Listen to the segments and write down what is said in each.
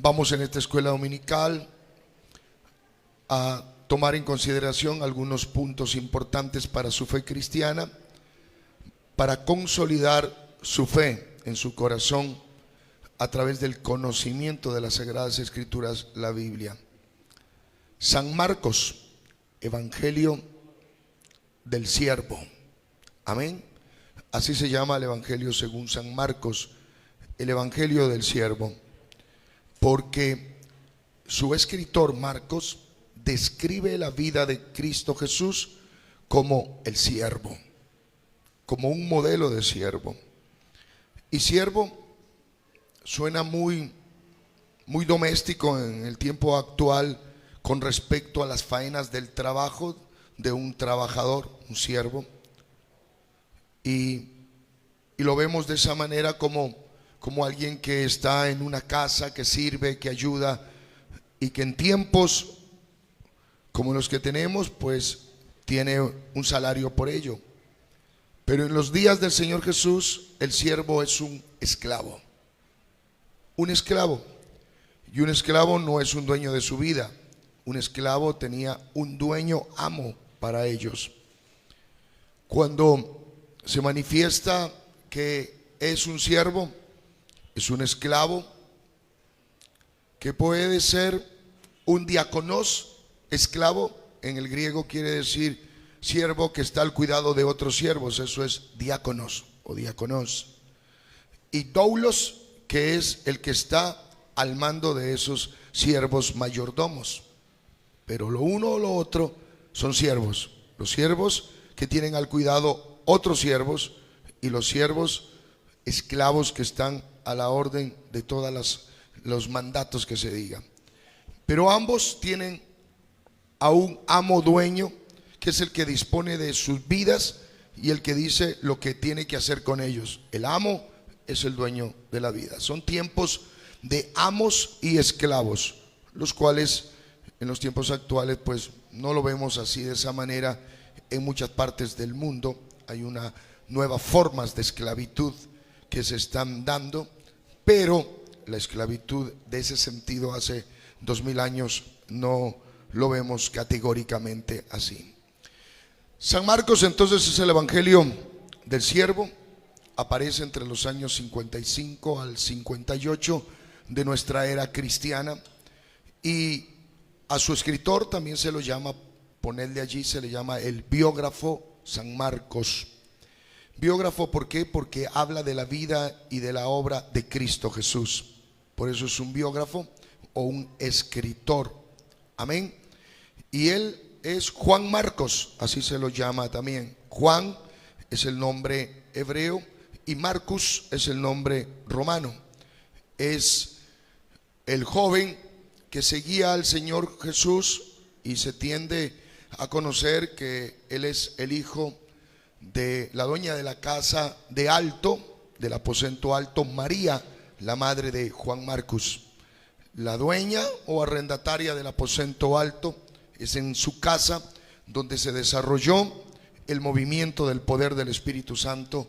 Vamos en esta escuela dominical a tomar en consideración algunos puntos importantes para su fe cristiana, para consolidar su fe en su corazón a través del conocimiento de las Sagradas Escrituras, la Biblia. San Marcos, Evangelio del Siervo. Amén. Así se llama el Evangelio según San Marcos, el Evangelio del Siervo, porque su escritor Marcos describe la vida de Cristo Jesús como el siervo, como un modelo de siervo. Y siervo suena muy doméstico en el tiempo actual con respecto a las faenas del trabajo de un trabajador, un siervo. Y lo vemos de esa manera como alguien que está en una casa, que sirve, que ayuda, y que en tiempos como los que tenemos, pues tiene un salario por ello. Pero en los días del Señor Jesús, el siervo es un esclavo. Un esclavo. Y un esclavo no es un dueño de su vida. Un esclavo tenía un dueño, amo para ellos. Cuando se manifiesta que es un siervo, es un esclavo, que puede ser un diáconos. Esclavo en el griego quiere decir siervo que está al cuidado de otros siervos, eso es diáconos o diáconos. Y doulos, que es el que está al mando de esos siervos mayordomos. Pero lo uno o lo otro son siervos. Los siervos que tienen al cuidado otros siervos y los siervos esclavos que están a la orden de todos los mandatos que se digan. Pero ambos tienen a un amo dueño, que es el que dispone de sus vidas y el que dice lo que tiene que hacer con ellos. El amo es el dueño de la vida. Son tiempos de amos y esclavos, los cuales en los tiempos actuales pues no lo vemos así de esa manera. En muchas partes del mundo hay una nuevas formas de esclavitud que se están dando, pero la esclavitud de ese sentido hace 2000 años no lo vemos categóricamente así. San Marcos entonces es el Evangelio del siervo, aparece entre los años 55 al 58 de nuestra era cristiana, y a su escritor también se lo llama, ponerle allí, se le llama el biógrafo San Marcos. Biógrafo, ¿por qué? Porque habla de la vida y de la obra de Cristo Jesús. Por eso es un biógrafo o un escritor. Amén. Y él es Juan Marcos, así se lo llama también. Juan es el nombre hebreo y Marcus es el nombre romano. Es el joven que seguía al Señor Jesús y se tiende a conocer que él es el hijo de la dueña de la casa de alto, del aposento alto, María, la madre de Juan Marcus. La dueña o arrendataria del aposento alto, es en su casa donde se desarrolló el movimiento del poder del Espíritu Santo,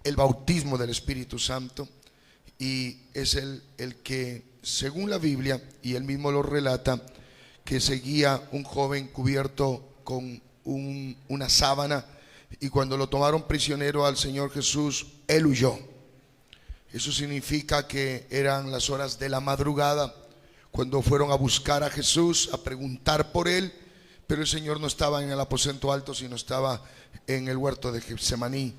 el bautismo del Espíritu Santo, y es el que, según la Biblia, y él mismo lo relata, que seguía un joven cubierto con una sábana, y cuando lo tomaron prisionero al Señor Jesús, él huyó. Eso significa que eran las horas de la madrugada cuando fueron a buscar a Jesús, a preguntar por él, pero el Señor no estaba en el aposento alto, sino estaba en el huerto de Getsemaní,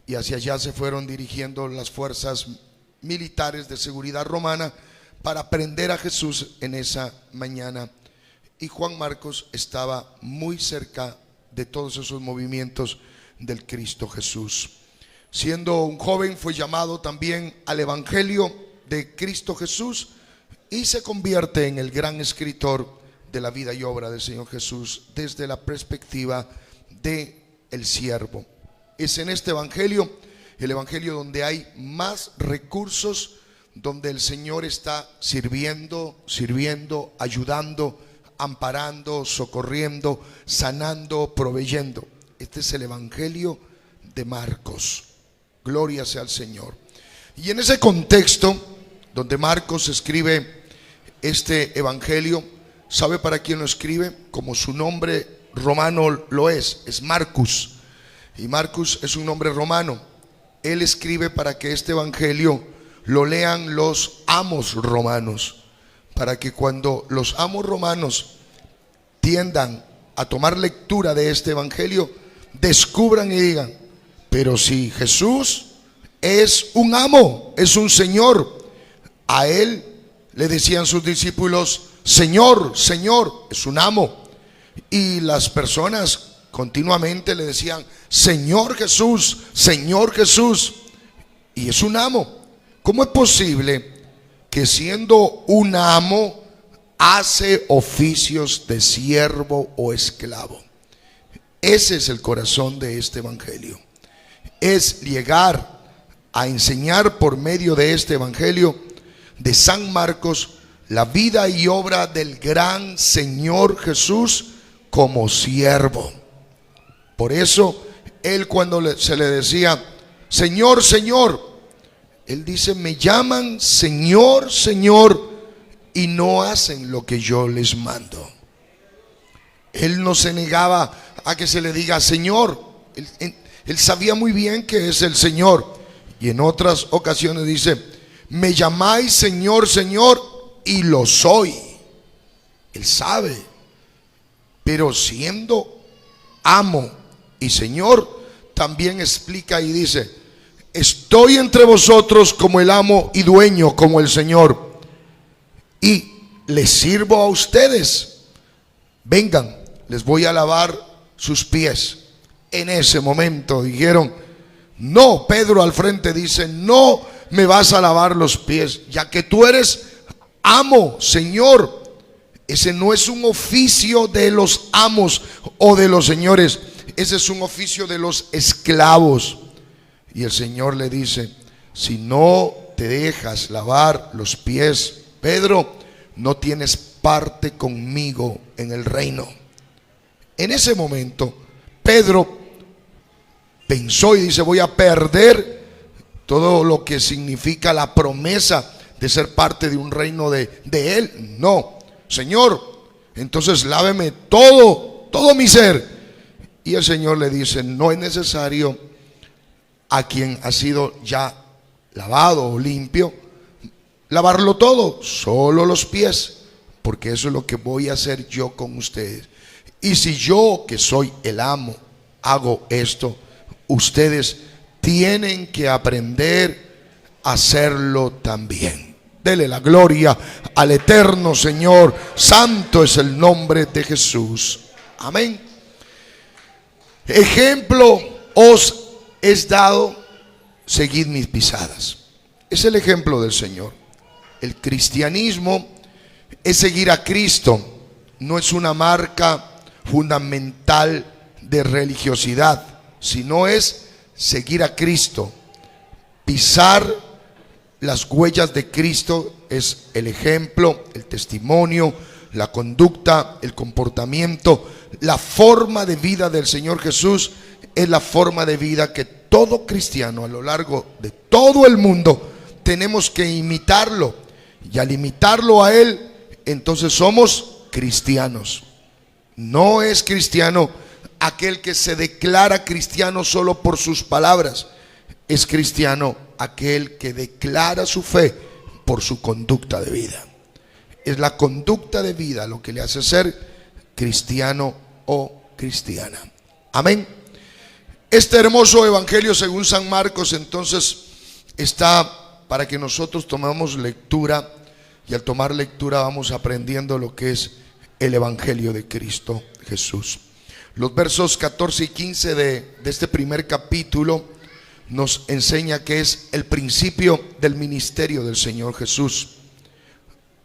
y hacia allá se fueron dirigiendo las fuerzas militares de seguridad romana para prender a Jesús en esa mañana. Y Juan Marcos estaba muy cerca de todos esos movimientos del Cristo Jesús. Siendo un joven fue llamado también al Evangelio de Cristo Jesús y se convierte en el gran escritor de la vida y obra del Señor Jesús desde la perspectiva de el siervo. Es en este Evangelio, el Evangelio donde hay más recursos, donde el Señor está sirviendo, ayudando, amparando, socorriendo, sanando, proveyendo. Este es el Evangelio de Marcos. Gloria sea al Señor. Y en ese contexto, donde Marcos escribe este evangelio, ¿sabe para quién lo escribe? Como su nombre romano lo es Marcus. Y Marcus es un nombre romano. Él escribe para que este evangelio lo lean los amos romanos, para que cuando los amos romanos tiendan a tomar lectura de este evangelio, descubran y digan: pero si Jesús es un amo, es un Señor. A él le decían sus discípulos: Señor, Señor, es un amo. Y las personas continuamente le decían: Señor Jesús, Señor Jesús. Y es un amo. ¿Cómo es posible que siendo un amo hace oficios de siervo o esclavo? Ese es el corazón de este evangelio. Es llegar a enseñar por medio de este evangelio de San Marcos la vida y obra del gran Señor Jesús como siervo. Por eso él, cuando se le decía Señor, Señor, él dice: me llaman Señor, Señor, y no hacen lo que yo les mando. Él no se negaba a que se le diga Señor. Él sabía muy bien que es el Señor. Y en otras ocasiones dice: me llamáis Señor, Señor, y lo soy. Él sabe. Pero siendo amo y Señor, también explica y dice: estoy entre vosotros como el amo y dueño, como el Señor, y les sirvo a ustedes. Vengan, les voy a lavar sus pies. En ese momento dijeron: no. Pedro al frente dice: no me vas a lavar los pies, ya que tú eres amo, Señor. Ese no es un oficio de los amos o de los señores, ese es un oficio de los esclavos. Y el Señor le dice: si no te dejas lavar los pies, Pedro, no tienes parte conmigo en el reino. En ese momento Pedro pensó y dice: voy a perder todo lo que significa la promesa de ser parte de un reino de él. No, Señor, entonces láveme todo mi ser. Y el Señor le dice: no es necesario a quien ha sido ya lavado o limpio lavarlo todo, solo los pies, porque eso es lo que voy a hacer yo con ustedes. Y si yo, que soy el amo, hago esto, ustedes tienen que aprender a hacerlo también. Dele la gloria al eterno Señor. Santo es el nombre de Jesús. Amén. Ejemplo os es dado, seguid mis pisadas. Es el ejemplo del Señor. El cristianismo es seguir a Cristo, no es una marca fundamental de religiosidad, sino es seguir a Cristo. Pisar las huellas de Cristo es el ejemplo, el testimonio, la conducta, el comportamiento, la forma de vida del Señor Jesús. Es la forma de vida que todo cristiano a lo largo de todo el mundo tenemos que imitarlo. Y al imitarlo a Él, entonces somos cristianos. No es cristiano aquel que se declara cristiano solo por sus palabras. Es cristiano aquel que declara su fe por su conducta de vida. Es la conducta de vida lo que le hace ser cristiano o cristiana. Amén. Este hermoso evangelio según San Marcos entonces está para que nosotros tomemos lectura, y al tomar lectura vamos aprendiendo lo que es el evangelio de Cristo Jesús. Los versos 14 y 15 de este primer capítulo nos enseña que es el principio del ministerio del Señor Jesús.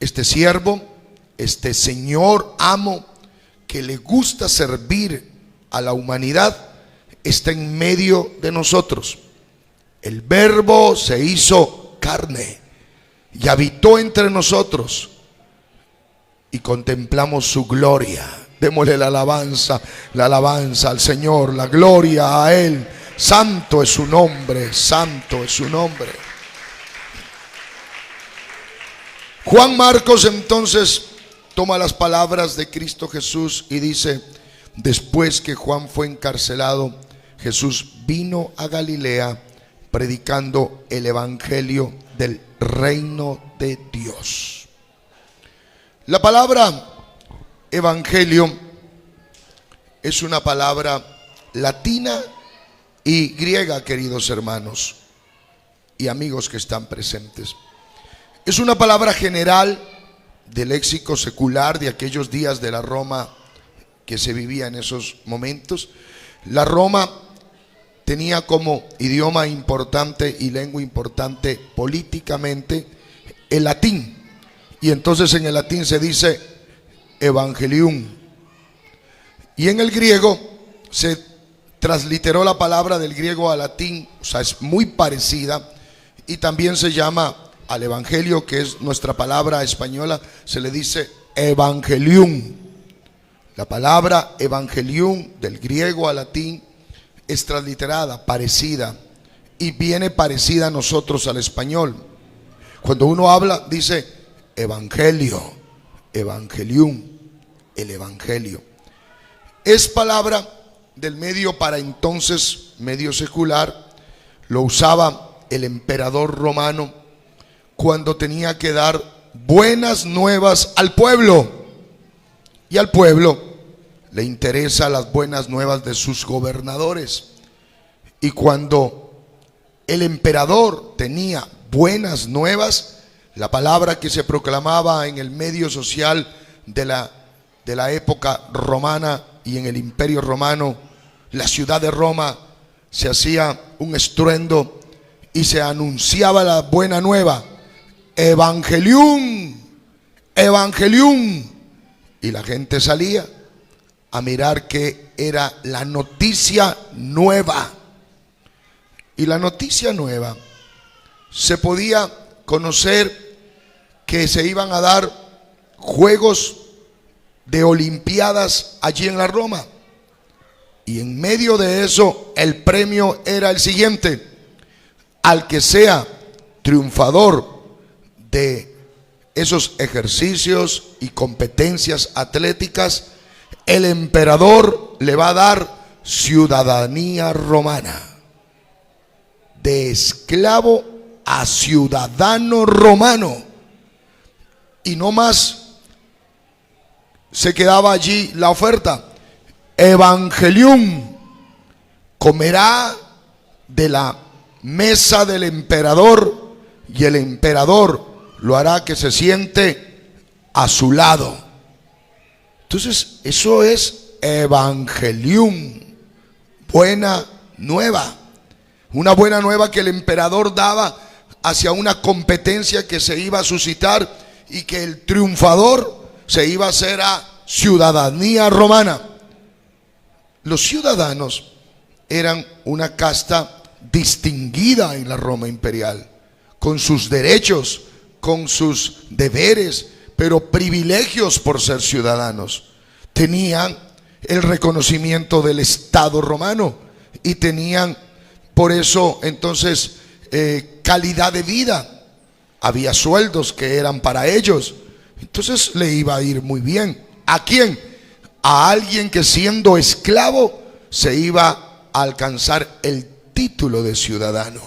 Este siervo, este Señor amo que le gusta servir a la humanidad, está en medio de nosotros. El Verbo se hizo carne y habitó entre nosotros, y contemplamos su gloria. Démosle la alabanza al Señor, la gloria a Él. Santo es su nombre, santo es su nombre. Juan Marcos entonces toma las palabras de Cristo Jesús y dice: después que Juan fue encarcelado, Jesús vino a Galilea predicando el evangelio del reino de Dios. La palabra evangelio es una palabra latina y griega, queridos hermanos y amigos que están presentes. Es una palabra general del léxico secular de aquellos días de la Roma que se vivía en esos momentos. La Roma tenía como idioma importante y lengua importante políticamente el latín, y entonces en el latín se dice evangelium, y en el griego se transliteró la palabra del griego al latín, o sea, es muy parecida, y también se llama al evangelio, que es nuestra palabra española, se le dice evangelium. La palabra evangelium del griego al latín es transliterada, parecida, y viene parecida a nosotros al español. Cuando uno habla dice evangelio, evangelium, el evangelio. Es palabra del medio para entonces, medio secular. Lo usaba el emperador romano cuando tenía que dar buenas nuevas al pueblo, y al pueblo le interesa las buenas nuevas de sus gobernadores. Y cuando el emperador tenía buenas nuevas, la palabra que se proclamaba en el medio social de la época romana y en el imperio romano, la ciudad de Roma, se hacía un estruendo y se anunciaba la buena nueva: evangelium, evangelium. Y la gente salía a mirar qué era la noticia nueva. Y la noticia nueva se podía conocer que se iban a dar juegos de olimpiadas allí en la Roma. Y en medio de eso el premio era el siguiente: al que sea triunfador de esos ejercicios y competencias atléticas, el emperador le va a dar ciudadanía romana. De esclavo a ciudadano romano. Y no más se quedaba allí la oferta: evangelium, comerá de la mesa del emperador, y el emperador lo hará que se siente a su lado. Entonces eso es evangelium, buena nueva. Una buena nueva que el emperador daba hacia una competencia que se iba a suscitar, y que el triunfador se iba a hacer a ciudadanía romana. Los ciudadanos eran una casta distinguida en la Roma imperial, con sus derechos, con sus deberes, pero privilegios por ser ciudadanos. Tenían el reconocimiento del Estado romano y tenían por eso entonces calidad de vida. Había sueldos que eran para ellos. Entonces le iba a ir muy bien. ¿A quién? A alguien que siendo esclavo se iba a alcanzar el título de ciudadano.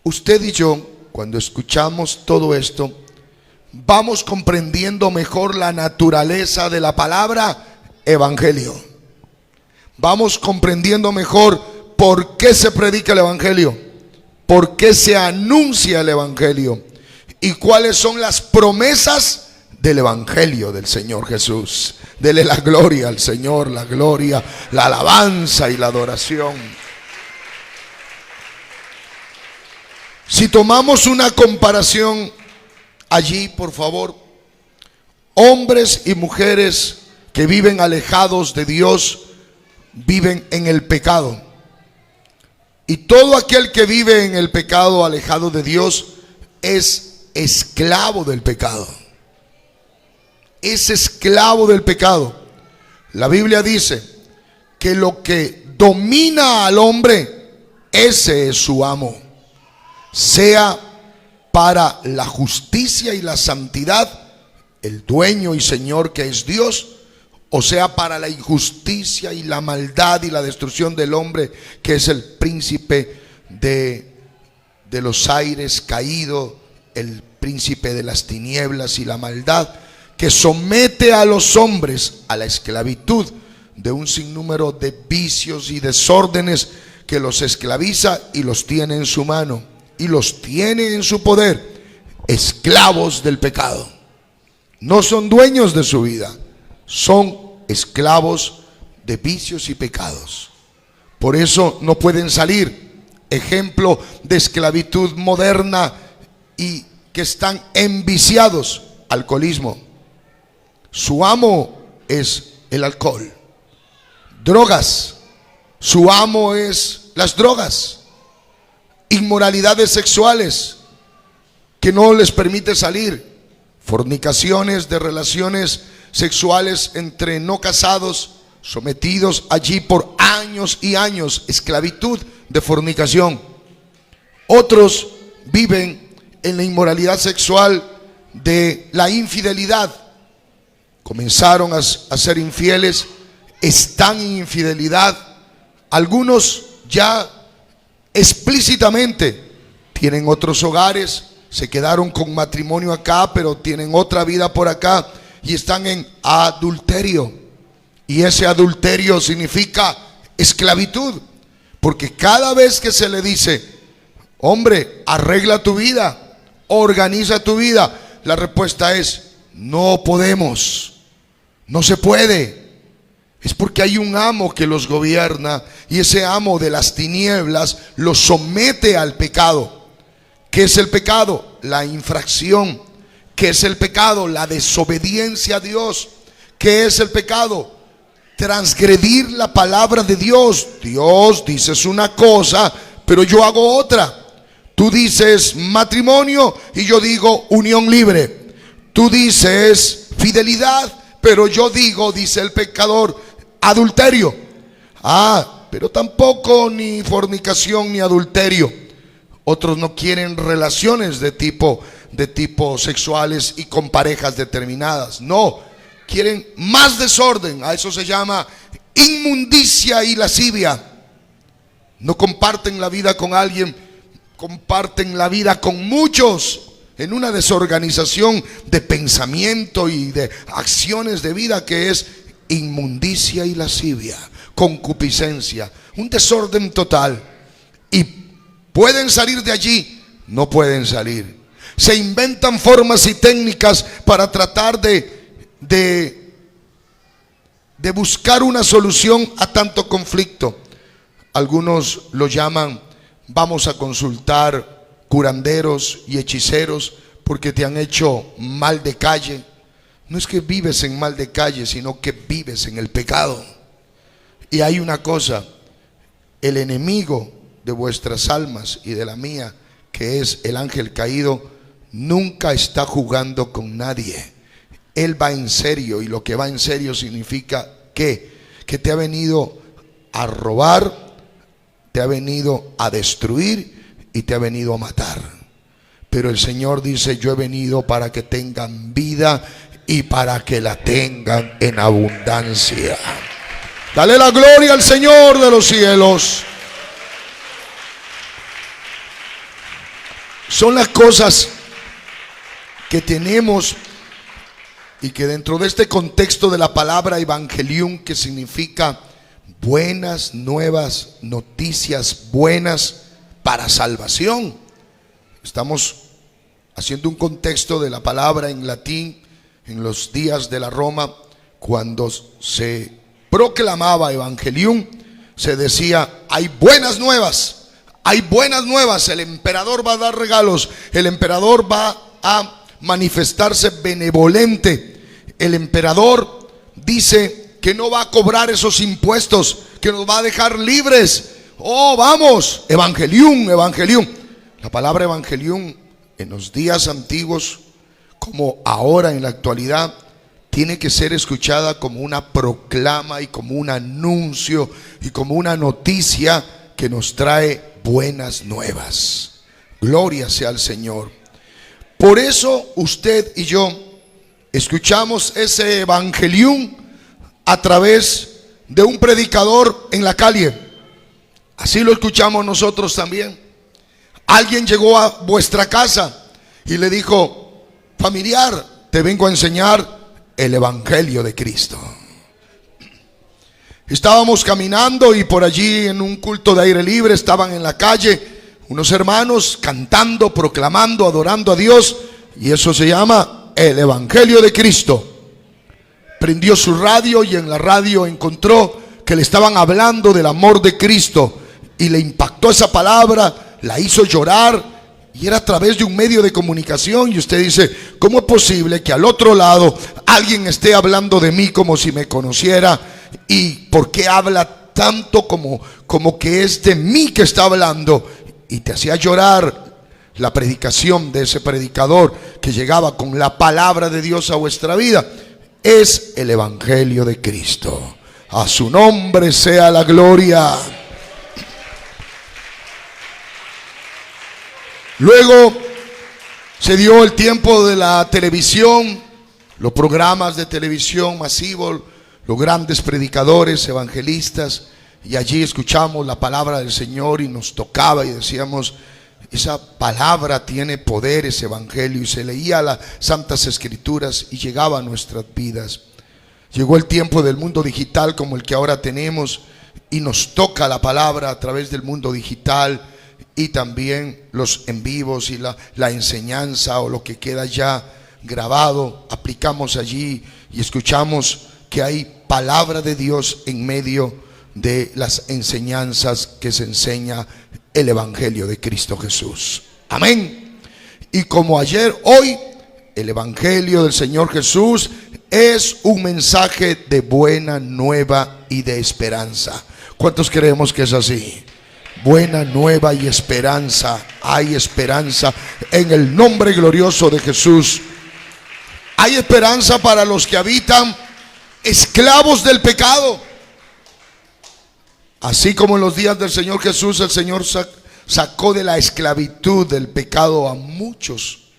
Usted y yo, cuando escuchamos todo esto, vamos comprendiendo mejor la naturaleza de la palabra evangelio. Vamos comprendiendo mejor por qué se predica el evangelio, por qué se anuncia el evangelio y cuáles son las promesas del evangelio del Señor Jesús. Dele la gloria al Señor, la gloria, la alabanza y la adoración. Si tomamos una comparación allí, por favor, hombres y mujeres que viven alejados de Dios, viven en el pecado. Y todo aquel que vive en el pecado, alejado de Dios, es esclavo del pecado. Es esclavo del pecado. La Biblia dice que lo que domina al hombre, ese es su amo. Sea para la justicia y la santidad, el dueño y Señor que es Dios, o sea, para la injusticia y la maldad y la destrucción del hombre, que es el príncipe de los aires caído, el príncipe de las tinieblas y la maldad, que somete a los hombres a la esclavitud de un sinnúmero de vicios y desórdenes, que los esclaviza y los tiene en su mano y los tiene en su poder, esclavos del pecado. No son dueños de su vida, son esclavos de vicios y pecados. Por eso no pueden salir. Ejemplo de esclavitud moderna y que están enviciados: alcoholismo. Su amo es el alcohol. Drogas. Su amo es las drogas. Inmoralidades sexuales que no les permite salir. Fornicaciones de relaciones sexuales entre no casados, sometidos allí por años y años. Esclavitud de fornicación. Otros viven en la inmoralidad sexual de la infidelidad. Comenzaron a ser infieles, están en infidelidad. Algunos ya explícitamente tienen otros hogares, se quedaron con matrimonio acá, pero tienen otra vida por acá y están en adulterio. Y ese adulterio significa esclavitud, porque cada vez que se le dice: hombre, arregla tu vida, organiza tu vida, la respuesta es: no podemos, no se puede. Es porque hay un amo que los gobierna, y ese amo de las tinieblas los somete al pecado. ¿Qué es el pecado? La infracción. ¿Qué es el pecado? La desobediencia a Dios. ¿Qué es el pecado? Transgredir la palabra de Dios. Dios dices una cosa, pero yo hago otra. Tú dices matrimonio y yo digo unión libre. Tú dices fidelidad, pero yo digo, dice el pecador, adulterio. Pero tampoco ni fornicación ni adulterio. Otros no quieren relaciones de tipo sexuales y con parejas determinadas. No, quieren más desorden. A eso se llama inmundicia y lascivia. No comparten la vida con alguien, comparten la vida con muchos, en una desorganización de pensamiento y de acciones de vida que es inmundicia y lascivia, concupiscencia, un desorden total. Y pueden salir de allí, no pueden salir. Se inventan formas y técnicas para tratar de buscar una solución a tanto conflicto. Algunos lo llaman: vamos a consultar curanderos y hechiceros porque te han hecho mal de calle. No es que vives en mal de calle, sino que vives en el pecado. Y hay una cosa: el enemigo de vuestras almas y de la mía, que es el ángel caído, nunca está jugando con nadie. Él va en serio, y lo que va en serio significa que te ha venido a robar, te ha venido a destruir y te ha venido a matar. Pero el Señor dice: yo he venido para que tengan vida y para que la tengan en abundancia. Dale la gloria al Señor de los cielos. Son las cosas que tenemos, y que dentro de este contexto de la palabra evangelium, que significa buenas nuevas, noticias buenas para salvación, estamos haciendo un contexto de la palabra en latín. En los días de la Roma, cuando se proclamaba evangelium, se decía: hay buenas nuevas, hay buenas nuevas. El emperador va a dar regalos, el emperador va a manifestarse benevolente, el emperador dice que no va a cobrar esos impuestos, que nos va a dejar libres. Oh, vamos, evangelium, evangelium. La palabra evangelium en los días antiguos, como ahora en la actualidad, tiene que ser escuchada como una proclama y como un anuncio y como una noticia que nos trae buenas nuevas. Gloria sea al Señor. Por eso usted y yo escuchamos ese evangelium a través de un predicador en la calle. Así lo escuchamos nosotros también. Alguien llegó a vuestra casa y le dijo: familiar, te vengo a enseñar el evangelio de Cristo. Estábamos caminando y por allí en un culto de aire libre estaban en la calle unos hermanos cantando, proclamando, adorando a Dios, y eso se llama el evangelio de Cristo. Prendió su radio y en la radio encontró que le estaban hablando del amor de Cristo y le impactó esa palabra, la hizo llorar, y era a través de un medio de comunicación. Y usted dice: ¿cómo es posible que al otro lado alguien esté hablando de mí como si me conociera? ¿Y por qué habla tanto como que es de mí que está hablando? Y te hacía llorar la predicación de ese predicador que llegaba con la palabra de Dios a vuestra vida. Es el evangelio de Cristo. A su nombre sea la gloria. Luego se dio el tiempo de la televisión, los programas de televisión masivos, los grandes predicadores, evangelistas, y allí escuchamos la palabra del Señor y nos tocaba y decíamos: esa palabra tiene poder, ese evangelio. Y se leía las santas escrituras y llegaba a nuestras vidas. Llegó el tiempo del mundo digital como el que ahora tenemos, y nos toca la palabra a través del mundo digital, y también los en vivos y la enseñanza o lo que queda ya grabado. Aplicamos allí y escuchamos que hay palabra de Dios en medio de las enseñanzas que se enseña el evangelio de Cristo Jesús. Amén. Y como ayer, hoy, el evangelio del Señor Jesús es un mensaje de buena nueva y de esperanza. ¿Cuántos creemos que es así? Buena nueva y esperanza. Hay esperanza en el nombre glorioso de Jesús. Hay esperanza para los que habitan esclavos del pecado. Así como en los días del Señor Jesús, el Señor sacó de la esclavitud del pecado a muchos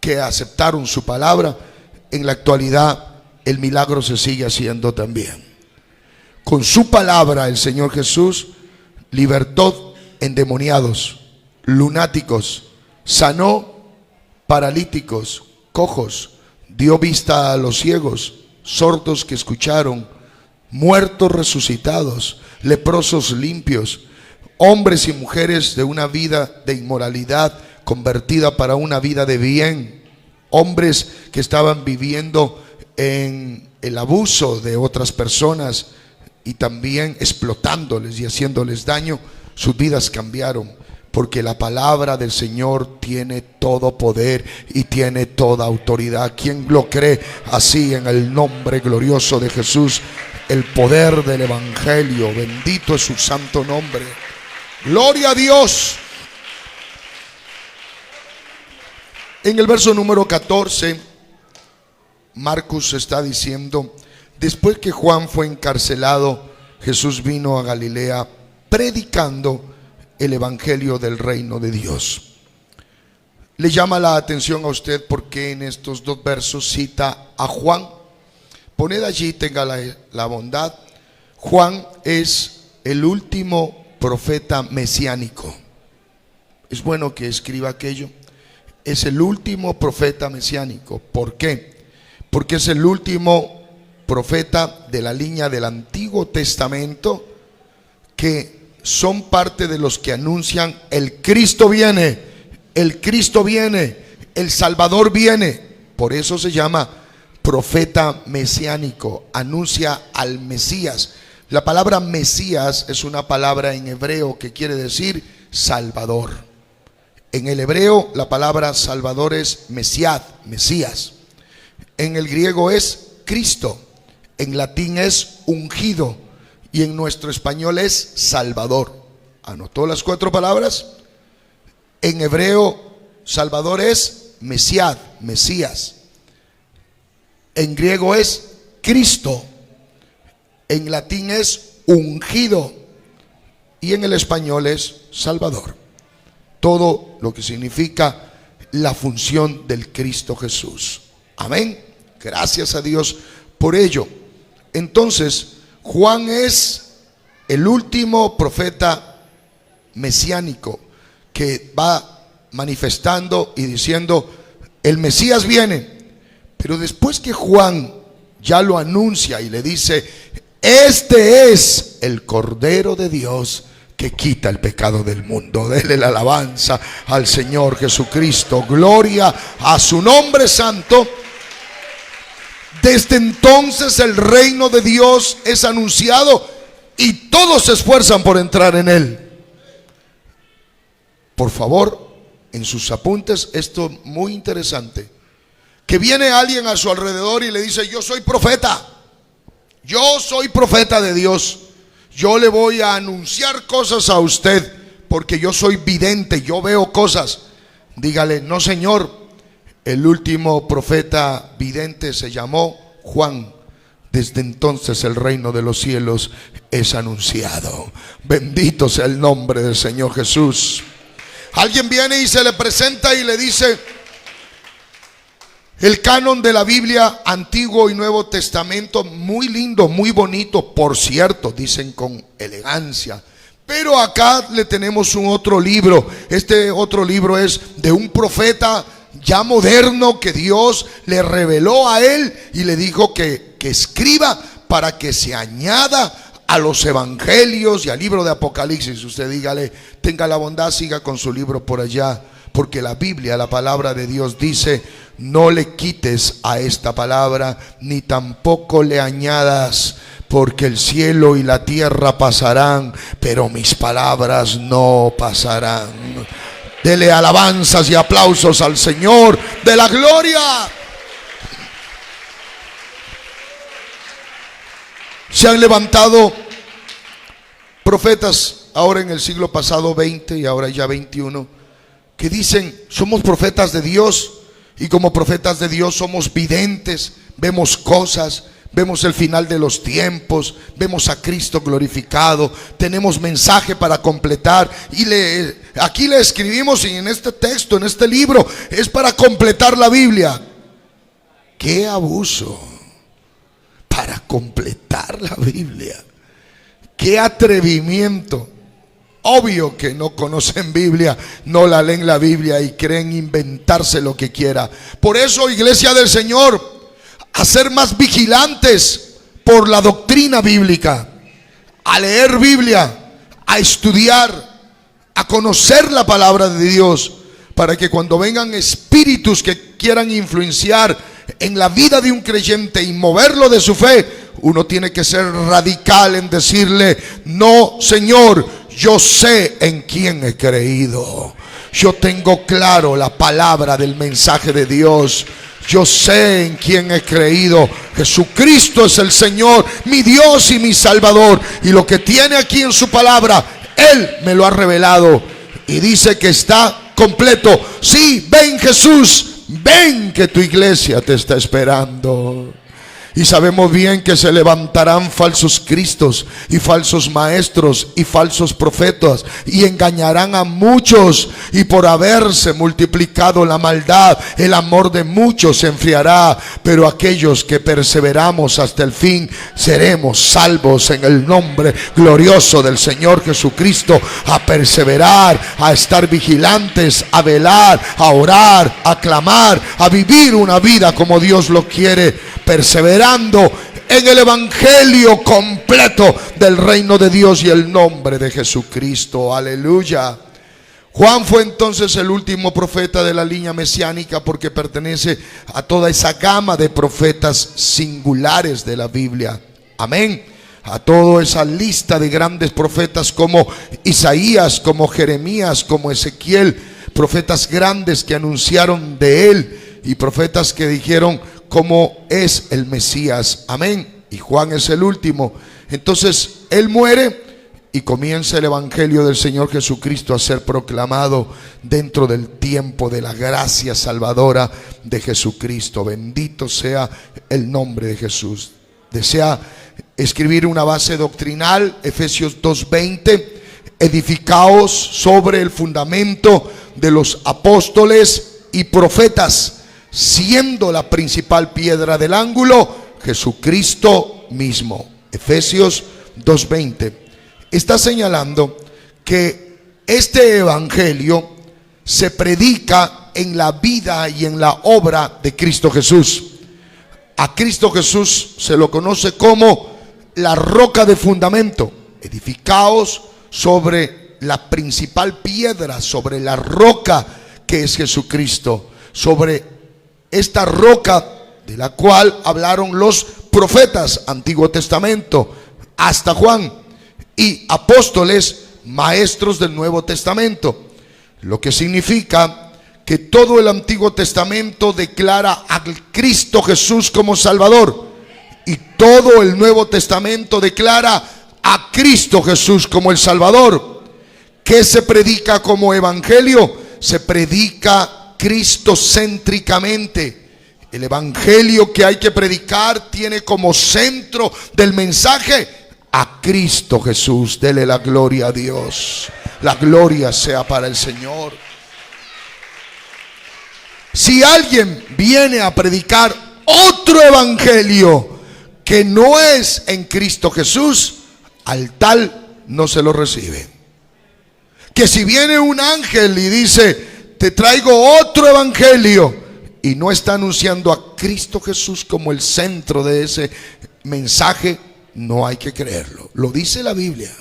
que aceptaron su palabra. En la actualidad el milagro se sigue haciendo también. Con su palabra el Señor Jesús libertó endemoniados, lunáticos, sanó paralíticos, cojos, dio vista a los ciegos, sordos que escucharon, muertos resucitados, leprosos limpios, hombres y mujeres de una vida de inmoralidad convertida para una vida de bien, hombres que estaban viviendo en el abuso de otras personas y también explotándoles y haciéndoles daño. Sus vidas cambiaron, porque la palabra del Señor tiene todo poder y tiene toda autoridad. ¿Quién lo cree así en el nombre glorioso de Jesús? El poder del evangelio, bendito es su santo nombre. Gloria a Dios. En el verso número 14, Marcos está diciendo: después que Juan fue encarcelado, Jesús vino a Galilea predicando el evangelio del reino de Dios. Le llama la atención a usted porque en estos dos versos cita a Juan. Poned allí, tenga la bondad. Juan es el último profeta mesiánico. Es bueno que escriba aquello. Es el último profeta mesiánico. ¿Por qué? Porque es el último profeta de la línea del Antiguo Testamento que son parte de los que anuncian: el Cristo viene, el Cristo viene, el Salvador viene. Por eso se llama profeta mesiánico, anuncia al Mesías. La palabra Mesías es una palabra en hebreo que quiere decir Salvador. En el hebreo la palabra Salvador es Mesiad, Mesías. En el griego es Cristo, en latín es ungido y en nuestro español es Salvador. ¿Anotó las 4 palabras? En hebreo Salvador es Mesiad, Mesías. En griego es Cristo, en latín es ungido y en el español es Salvador. Todo lo que significa la función del Cristo Jesús. Amén. Gracias a Dios por ello. Entonces, Juan es el último profeta mesiánico que va manifestando y diciendo: el Mesías viene. Pero después que Juan ya lo anuncia y le dice: este es el Cordero de Dios que quita el pecado del mundo. Dele la alabanza al Señor Jesucristo. Gloria a su nombre santo. Desde entonces el reino de Dios es anunciado y todos se esfuerzan por entrar en él. Por favor, en sus apuntes, esto muy interesante. Que viene alguien a su alrededor y le dice: yo soy profeta. Yo soy profeta de Dios. Yo le voy a anunciar cosas a usted porque yo soy vidente, yo veo cosas. Dígale: no, señor. El último profeta vidente se llamó Juan. Desde entonces el reino de los cielos es anunciado. Bendito sea el nombre del Señor Jesús. Alguien viene y se le presenta y le dice: el canon de la Biblia, Antiguo y Nuevo Testamento, muy lindo, muy bonito, por cierto, dicen con elegancia. Pero acá le tenemos un otro libro. Este otro libro es de un profeta ya moderno que Dios le reveló a él y le dijo que escriba para que se añada a los evangelios y al libro de Apocalipsis. Usted dígale: tenga la bondad, siga con su libro por allá, porque la Biblia, la palabra de Dios dice: no le quites a esta palabra, ni tampoco le añadas, porque el cielo y la tierra pasarán, pero mis palabras no pasarán. Dele alabanzas y aplausos al Señor de la gloria. Se han levantado profetas ahora en el siglo pasado 20 y ahora ya 21 que dicen: somos profetas de Dios, y como profetas de Dios somos videntes, vemos cosas, vemos el final de los tiempos, vemos a Cristo glorificado, tenemos mensaje para completar y aquí le escribimos, y en este texto, en este libro, es para completar la Biblia. ¡Qué abuso! Para completar la Biblia. ¡Qué atrevimiento! Obvio que no conocen Biblia, no la leen la Biblia y creen inventarse lo que quiera. Por eso, iglesia del Señor, a ser más vigilantes por la doctrina bíblica, a leer Biblia, a estudiar, a conocer la palabra de Dios, para que cuando vengan espíritus que quieran influenciar en la vida de un creyente y moverlo de su fe, uno tiene que ser radical en decirle: no, Señor, yo sé en quién he creído. Yo tengo claro la palabra del mensaje de Dios. Yo sé en quién he creído. Jesucristo es el Señor, mi Dios y mi Salvador. Y lo que tiene aquí en su palabra, Él me lo ha revelado. Y dice que está completo. Sí, ven Jesús, ven que tu iglesia te está esperando. Y sabemos bien que se levantarán falsos cristos y falsos maestros y falsos profetas, y engañarán a muchos, y por haberse multiplicado la maldad, el amor de muchos se enfriará. Pero aquellos que perseveramos hasta el fin seremos salvos en el nombre glorioso del Señor Jesucristo. A perseverar, a estar vigilantes, a velar, a orar, a clamar, a vivir una vida como Dios lo quiere, perseverando en el evangelio completo del reino de Dios y el nombre de Jesucristo. Aleluya. Juan fue entonces el último profeta de la línea mesiánica, porque pertenece a toda esa gama de profetas singulares de la Biblia. Amén. A toda esa lista de grandes profetas como Isaías, como Jeremías, como Ezequiel, profetas grandes que anunciaron de él y profetas que dijeron cómo es el Mesías. Amén. Y Juan es el último. Entonces él muere y comienza el evangelio del Señor Jesucristo a ser proclamado dentro del tiempo de la gracia salvadora de Jesucristo. Bendito sea el nombre de Jesús. Desea escribir una base doctrinal, Efesios 2:20: edificaos sobre el fundamento de los apóstoles y profetas, siendo la principal piedra del ángulo Jesucristo mismo. Efesios 2:20. Está señalando que este evangelio se predica en la vida y en la obra de Cristo Jesús. A Cristo Jesús se lo conoce como la roca de fundamento. Edificaos sobre la principal piedra, sobre la roca que es Jesucristo, sobre esta roca de la cual hablaron los profetas, Antiguo Testamento, hasta Juan, y apóstoles, maestros del Nuevo Testamento. Lo que significa que todo el Antiguo Testamento declara a Cristo Jesús como Salvador, y todo el Nuevo Testamento declara a Cristo Jesús como el Salvador. ¿Qué se predica como evangelio? Se predica cristocéntricamente. El evangelio que hay que predicar tiene como centro del mensaje a Cristo Jesús. Dele la gloria a Dios. La gloria sea para el Señor. Si alguien viene a predicar otro evangelio que no es en Cristo Jesús, al tal no se lo recibe. Que si viene un ángel y dice, te traigo otro evangelio, y no está anunciando a Cristo Jesús como el centro de ese mensaje, no hay que creerlo. Lo dice la Biblia.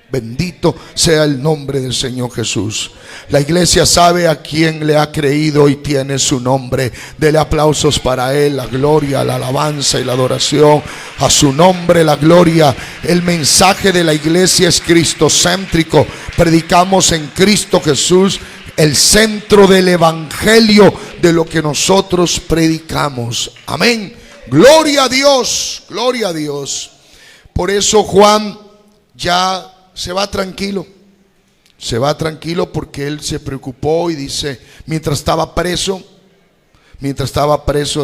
Bendito sea el nombre del Señor Jesús. La iglesia sabe a quién le ha creído y tiene su nombre. Dele aplausos para él, la gloria, la alabanza y la adoración a su nombre, la gloria. El mensaje de la iglesia es cristocéntrico. Predicamos en Cristo Jesús, el centro del evangelio de lo que nosotros predicamos. Amén. Gloria a Dios, gloria a Dios. Por eso Juan ya se va tranquilo porque él se preocupó y dice, mientras estaba preso,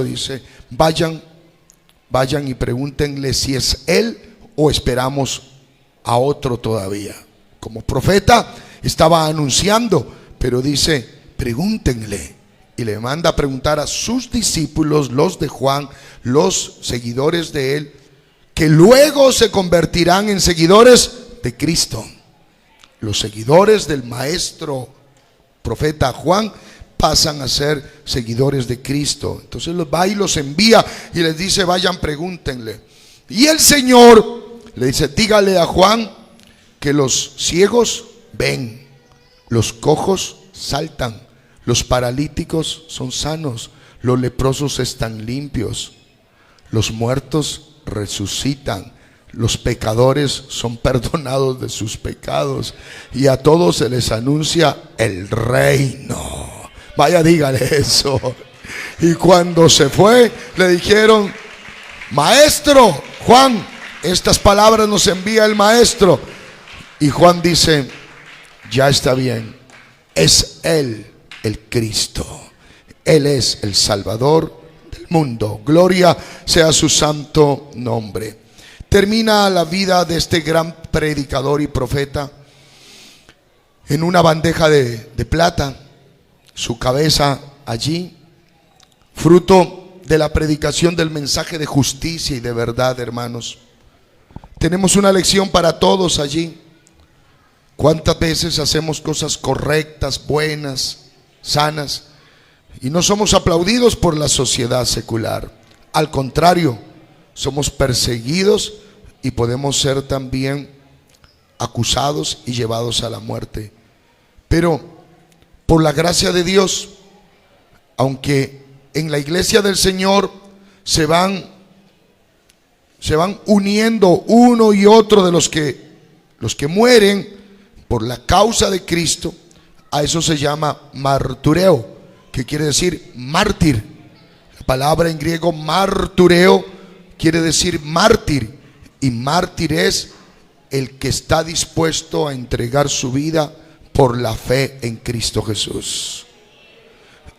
dice, vayan y pregúntenle si es él o esperamos a otro todavía. Como profeta estaba anunciando, pero dice, pregúntenle, y le manda a preguntar a sus discípulos, los de Juan, los seguidores de él, que luego se convertirán en seguidores de Cristo. Los seguidores del maestro profeta Juan pasan a ser seguidores de Cristo. Entonces los va y los envía y les dice, vayan, pregúntenle. Y el Señor le dice, dígale a Juan que los ciegos ven, los cojos saltan, los paralíticos son sanos, los leprosos están limpios, los muertos resucitan, los pecadores son perdonados de sus pecados, y a todos se les anuncia el reino. Vaya, dígale eso. Y cuando se fue, le dijeron, maestro Juan, estas palabras nos envía el maestro. Y Juan dice, ya está bien, es él el Cristo, él es el Salvador del mundo. Gloria sea su santo nombre. Termina la vida de este gran predicador y profeta en una bandeja de plata, su cabeza allí, fruto de la predicación del mensaje de justicia y de verdad, hermanos. Tenemos una lección para todos allí. ¿Cuántas veces hacemos cosas correctas, buenas, sanas, y no somos aplaudidos por la sociedad secular? Al contrario, somos perseguidos y podemos ser también acusados y llevados a la muerte. Pero por la gracia de Dios, aunque en la iglesia del Señor se van uniendo uno y otro de los que mueren por la causa de Cristo, a eso se llama martureo, que quiere decir mártir. La palabra en griego martureo quiere decir mártir, y mártir es el que está dispuesto a entregar su vida por la fe en Cristo Jesús.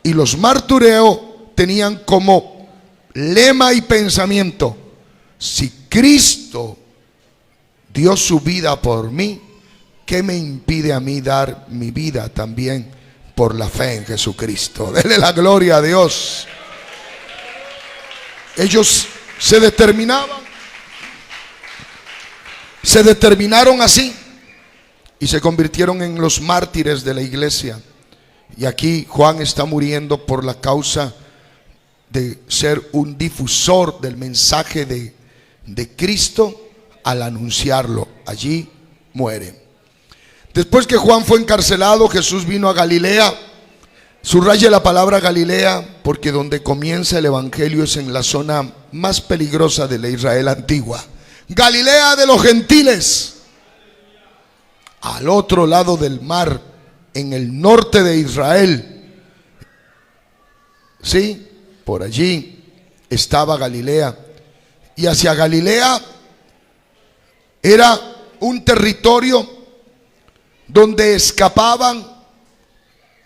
Y los martureo tenían como lema y pensamiento: si Cristo dio su vida por mí, ¿qué me impide a mí dar mi vida también por la fe en Jesucristo. Dele la gloria a Dios. Ellos se determinaron así y se convirtieron en los mártires de la iglesia. Y aquí Juan está muriendo por la causa de ser un difusor del mensaje de Cristo al anunciarlo. Allí muere. Después que Juan fue encarcelado, Jesús vino a Galilea. Subraye la palabra Galilea, porque donde comienza el evangelio es en la zona más peligrosa de la Israel antigua. Galilea de los gentiles, al otro lado del mar, en el norte de Israel. Sí, por allí estaba Galilea. Y hacia Galilea era un territorio donde escapaban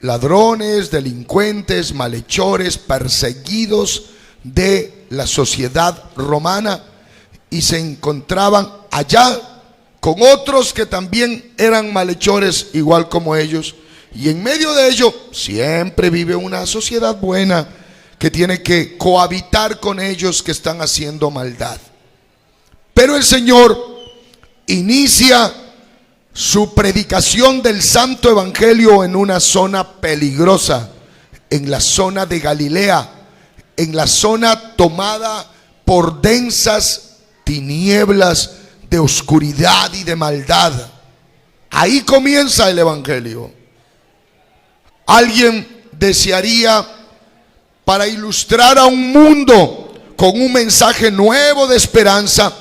ladrones, delincuentes, malhechores, perseguidos de la sociedad romana, y se encontraban allá con otros que también eran malhechores igual como ellos, y en medio de ello siempre vive una sociedad buena que tiene que cohabitar con ellos que están haciendo maldad. Pero el Señor inicia su predicación del santo evangelio en una zona peligrosa, en la zona de Galilea, en la zona tomada por densas tinieblas de oscuridad y de maldad. Ahí comienza el evangelio. Alguien desearía, para ilustrar a un mundo con un mensaje nuevo de esperanza,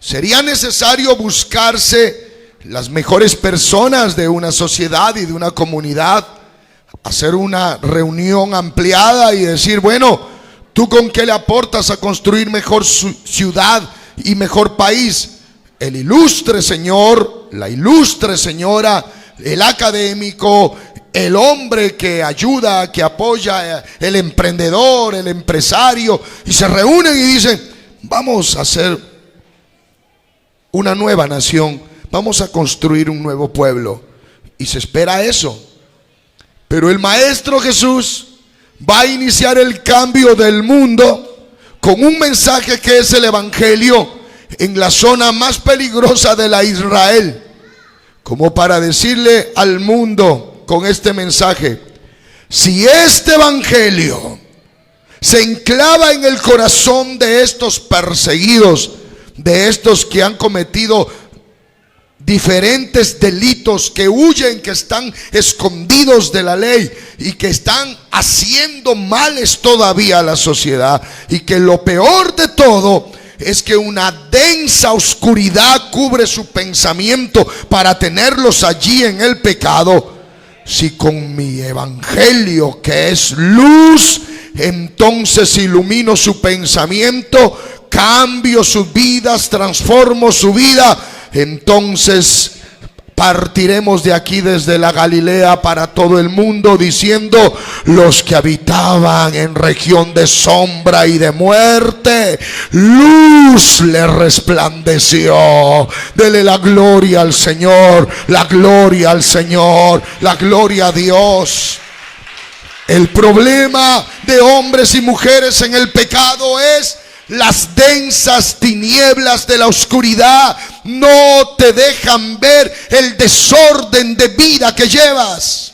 sería necesario buscarse las mejores personas de una sociedad y de una comunidad, hacer una reunión ampliada y decir: bueno, ¿tú con qué le aportas a construir mejor ciudad y mejor país? El ilustre señor, la ilustre señora, el académico, el hombre que ayuda, que apoya, el emprendedor, el empresario, y se reúnen y dicen: vamos a hacer una nueva nación, vamos a construir un nuevo pueblo. Y se espera eso. Pero el Maestro Jesús va a iniciar el cambio del mundo con un mensaje que es el evangelio en la zona más peligrosa de la Israel, como para decirle al mundo con este mensaje: si este evangelio se enclava en el corazón de estos perseguidos, de estos que han cometido diferentes delitos, que huyen, que están escondidos de la ley y que están haciendo males todavía a la sociedad, y que lo peor de todo es que una densa oscuridad cubre su pensamiento para tenerlos allí en el pecado. Si con mi evangelio, que es luz, entonces ilumino su pensamiento, cambio sus vidas, transformo su vida, entonces partiremos de aquí desde la Galilea para todo el mundo, diciendo: los que habitaban en región de sombra y de muerte, luz les resplandeció. Dele la gloria al Señor, la gloria al Señor, la gloria a Dios. El problema de hombres y mujeres en el pecado es las densas tinieblas de la oscuridad. No te dejan ver el desorden de vida que llevas.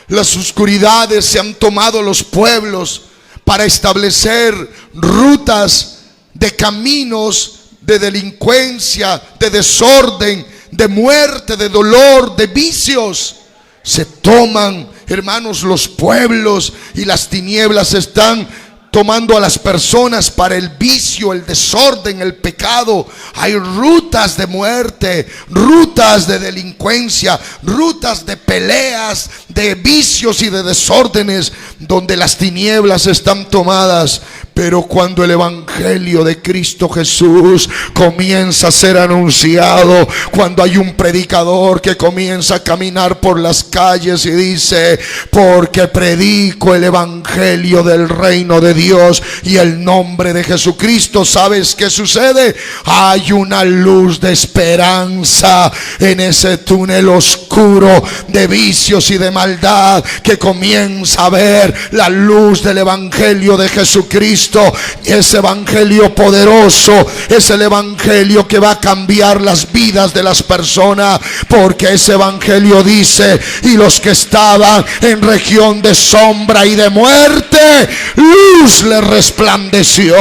Las oscuridades se han tomado los pueblos para establecer rutas de caminos de delincuencia, de desorden, de muerte, de dolor, de vicios. Se toman, hermanos, los pueblos, y las tinieblas están tomando a las personas para el vicio, el desorden, el pecado. Hay rutas de muerte, rutas de delincuencia, rutas de peleas, de vicios y de desórdenes, donde las tinieblas están tomadas. Pero cuando el evangelio de Cristo Jesús comienza a ser anunciado, cuando hay un predicador que comienza a caminar por las calles y dice: porque predico el evangelio del reino de Dios y el nombre de Jesucristo, ¿sabes qué sucede? Hay una luz de esperanza en ese túnel oscuro de vicios y de maldad, que comienza a ver la luz del evangelio de Jesucristo. Ese evangelio poderoso es el evangelio que va a cambiar las vidas de las personas, porque ese evangelio dice: y los que estaban en región de sombra y de muerte, luz le resplandeció.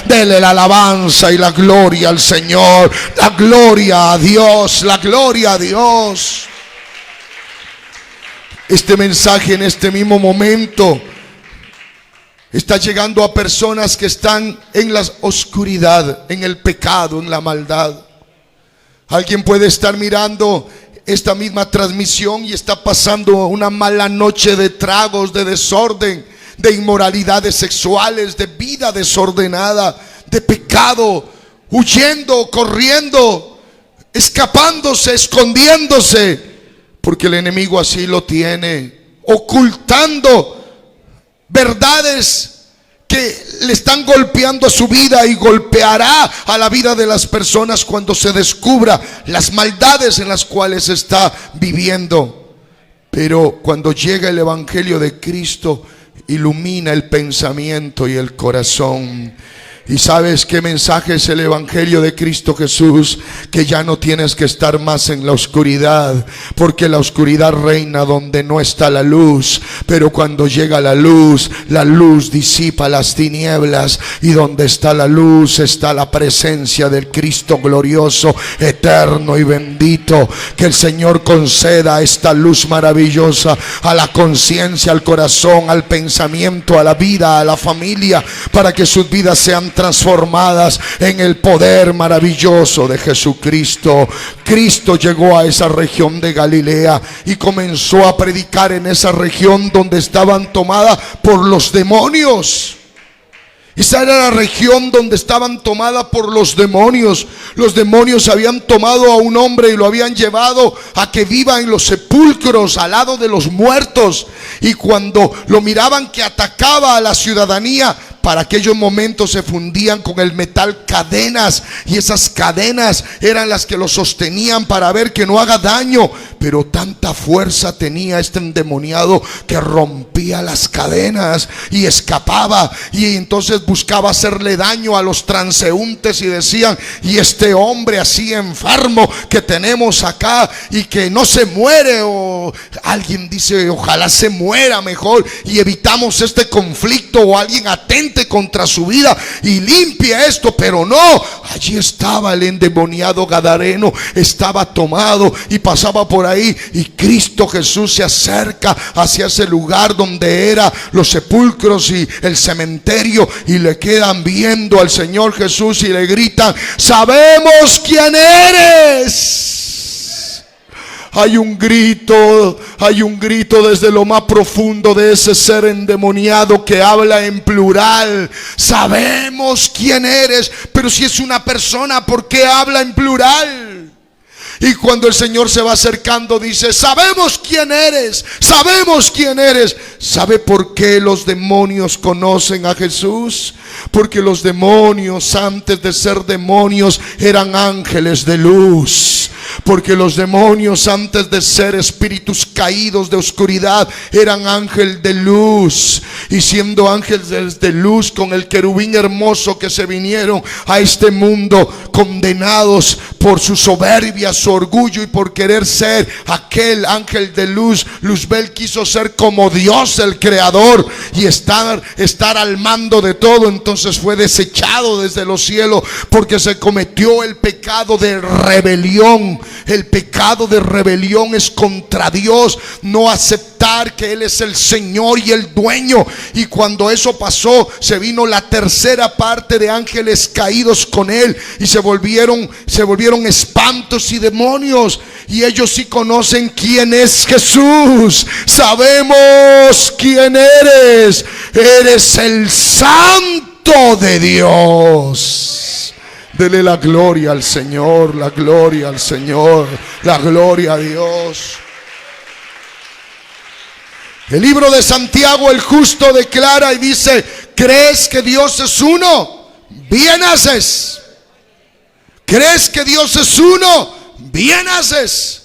Dele la alabanza y la gloria al Señor, la gloria a Dios, la gloria a Dios. Este mensaje en este mismo momento está llegando a personas que están en la oscuridad, en el pecado, en la maldad. Alguien puede estar mirando esta misma transmisión y está pasando una mala noche de tragos, de desorden, de inmoralidades sexuales, de vida desordenada, de pecado, huyendo, corriendo, escapándose, escondiéndose, porque el enemigo así lo tiene, ocultando verdades que le están golpeando a su vida, y golpeará a la vida de las personas cuando se descubra las maldades en las cuales está viviendo. Pero cuando llega el evangelio de Cristo, ilumina el pensamiento y el corazón. ¿Y sabes qué mensaje es el evangelio de Cristo Jesús? Que ya no tienes que estar más en la oscuridad, porque la oscuridad reina donde no está la luz. Pero cuando llega la luz disipa las tinieblas, y donde está la luz está la presencia del Cristo glorioso, eterno y bendito. Que el Señor conceda esta luz maravillosa a la conciencia, al corazón, al pensamiento, a la vida, a la familia, para que sus vidas sean transformadas en el poder maravilloso de Jesucristo. Cristo llegó a esa región de Galilea y comenzó a predicar en esa región donde estaban tomadas por los demonios. Esa era la región donde estaban tomadas por los demonios. Los demonios habían tomado a un hombre y lo habían llevado a que viva en los sepulcros, al lado de los muertos. Y cuando lo miraban que atacaba a la ciudadanía, para aquellos momentos se fundían con el metal cadenas, y esas cadenas eran las que lo sostenían para ver que no haga daño. Pero tanta fuerza tenía este endemoniado que rompía las cadenas y escapaba, y entonces buscaba hacerle daño a los transeúntes, y decían: y este hombre así enfermo que tenemos acá y que no se muere, o alguien dice: ojalá se muera mejor y evitamos este conflicto, o alguien atente contra su vida y limpie esto. Pero no, allí estaba el endemoniado gadareno, estaba tomado y pasaba por ahí. Y Cristo Jesús se acerca hacia ese lugar donde eran los sepulcros y el cementerio, y le quedan viendo al Señor Jesús y le gritan: sabemos quién eres. Hay un grito desde lo más profundo de ese ser endemoniado que habla en plural: sabemos quién eres. Pero si es una persona, ¿por qué habla en plural? Y cuando el Señor se va acercando, dice: sabemos quién eres, sabemos quién eres. ¿Sabe por qué los demonios conocen a Jesús? Porque los demonios, antes de ser demonios, eran ángeles de luz. Porque los demonios, antes de ser espíritus caídos de oscuridad, eran ángel de luz. Y siendo ángeles de luz, con el querubín hermoso que se vinieron a este mundo, condenados por su soberbia, su orgullo, y por querer ser aquel ángel de luz, Luzbel quiso ser como Dios, el creador, y estar al mando de todo. Entonces fue desechado desde los cielos, porque se cometió el pecado de rebelión. El pecado de rebelión es contra Dios, no aceptar que Él es el Señor y el dueño. Y cuando eso pasó, se vino la tercera parte de ángeles caídos con Él, y se volvieron espantos y demonios. Y ellos sí conocen quién es Jesús. Sabemos quién eres. Eres el Santo de Dios. Dele la gloria al Señor, la gloria al Señor, la gloria a Dios. El libro de Santiago, el justo declara y dice: ¿crees que Dios es uno? Bien haces. ¿Crees que Dios es uno? Bien haces.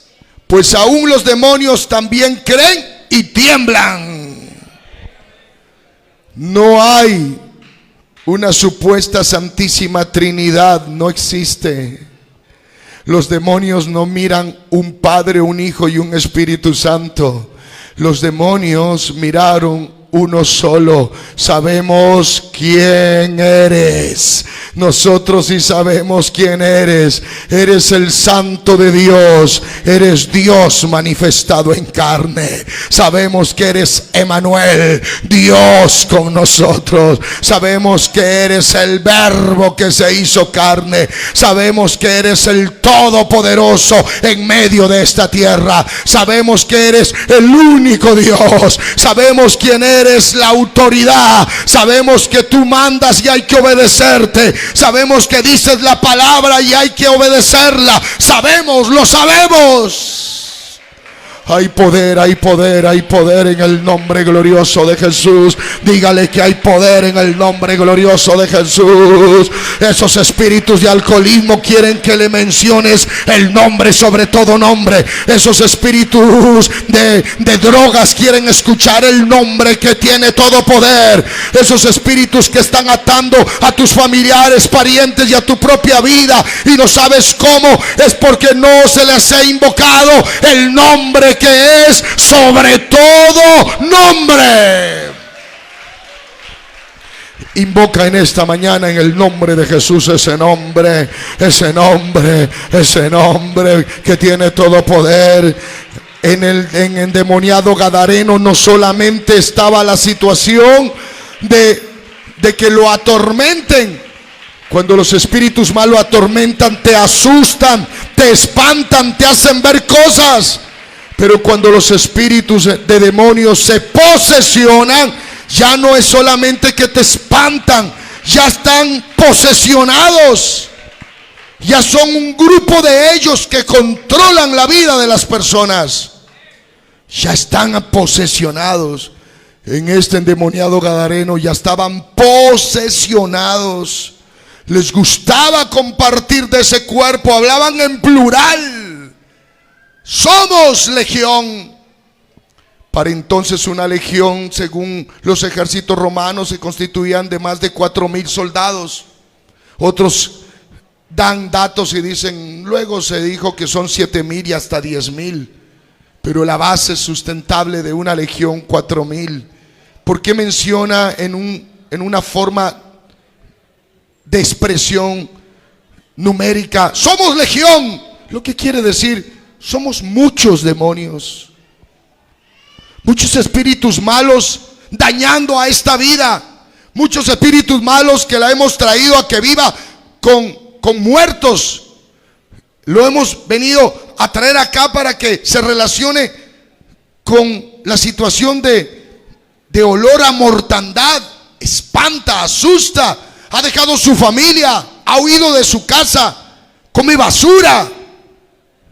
Pues aún los demonios también creen y tiemblan. No hay una supuesta santísima Trinidad, no existe. Los demonios no miran un Padre, un Hijo y un Espíritu Santo. Los demonios miraron uno solo. Sabemos quién eres. Nosotros sí sabemos quién eres. Eres el Santo de Dios. Eres Dios manifestado en carne. Sabemos que eres Emmanuel, Dios con nosotros. Sabemos que eres el Verbo que se hizo carne. Sabemos que eres el Todopoderoso en medio de esta tierra. Sabemos que eres el único Dios. Sabemos quién eres, la autoridad. Sabemos que tú mandas y hay que obedecerte. Sabemos que dices la palabra y hay que obedecerla. Sabemos, lo sabemos. Hay poder, hay poder, hay poder en el nombre glorioso de Jesús. Dígale que hay poder en el nombre glorioso de Jesús. Esos espíritus de alcoholismo quieren que le menciones el nombre sobre todo nombre. Esos espíritus de drogas quieren escuchar el nombre que tiene todo poder. Esos espíritus que están atando a tus familiares, parientes y a tu propia vida y no sabes cómo, es porque no se les ha invocado el nombre que es sobre todo nombre. Invoca en esta mañana en el nombre de Jesús ese nombre, ese nombre, ese nombre que tiene todo poder. En el endemoniado gadareno no solamente estaba la situación de que lo atormenten. Cuando los espíritus malos atormentan, te asustan, te espantan, te hacen ver cosas. Pero cuando los espíritus de demonios se posesionan, ya no es solamente que te espantan, ya están posesionados. Ya son un grupo de ellos que controlan la vida de las personas. Ya están posesionados. En este endemoniado gadareno ya estaban posesionados. Les gustaba compartir de ese cuerpo, hablaban en plural. Somos legión. Para entonces una legión, según los ejércitos romanos, se constituían de más de 4,000 soldados. Otros dan datos y dicen, luego se dijo que son 7,000 y hasta 10,000. Pero la base sustentable de una legión, 4,000. ¿Por qué menciona en una forma de expresión numérica, somos legión? Lo que quiere decir, somos muchos demonios, muchos espíritus malos dañando a esta vida, muchos espíritus malos que la hemos traído a que viva con muertos. Lo hemos venido a traer acá para que se relacione con la situación de olor a mortandad. Espanta, asusta, ha dejado su familia, ha huido de su casa, come basura.